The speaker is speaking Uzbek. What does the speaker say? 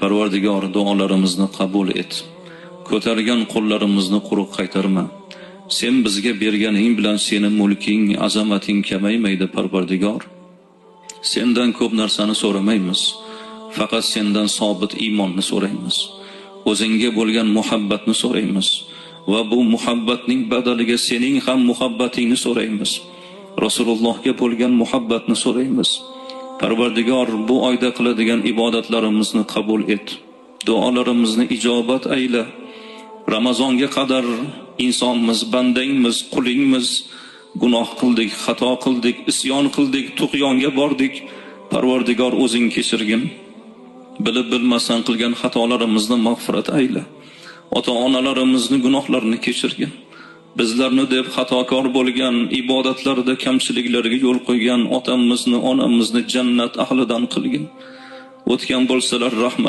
Parvardigor, duolarimizni qabul et. Ko'targan qo'llarimizni quruq qaytarma. Sen bizga berganing bilan sening mulking, azamating kamaymaydi, Parvardigor. Sendan ko'p narsani so'ramaymiz. Faqat sendan sobit iymonni so'raymiz. O'zingga bo'lgan muhabbatni so'raymiz va bu muhabbatning badaliga sening ham muhabbatingni so'raymiz. Rasulullohga bo'lgan muhabbatni so'raymiz. Parvardigor, bu oyda qiladigan ibodatlarimizni qabul et. Duolarimizni ijobat ayla. Ramazonga qadar insonmiz, bandangmiz, qulingmiz. Gunoh qildik, xato qildik, isyon qildik, tug'yonga bordik. Parvardigor, o'zing kechirgin. Bilib bilmasdan qilgan xatolarimizni mag'firat ayla. Ota-onalarimizni gunohlarini kechirgin. Bizlarni deb xatokor bo'lgan, ibodatlarda kamchiliklarga yo'l qo'ygan otamizni, onamizni jannat ahlidan qilgin. O'tgan bo'lsalar rahmat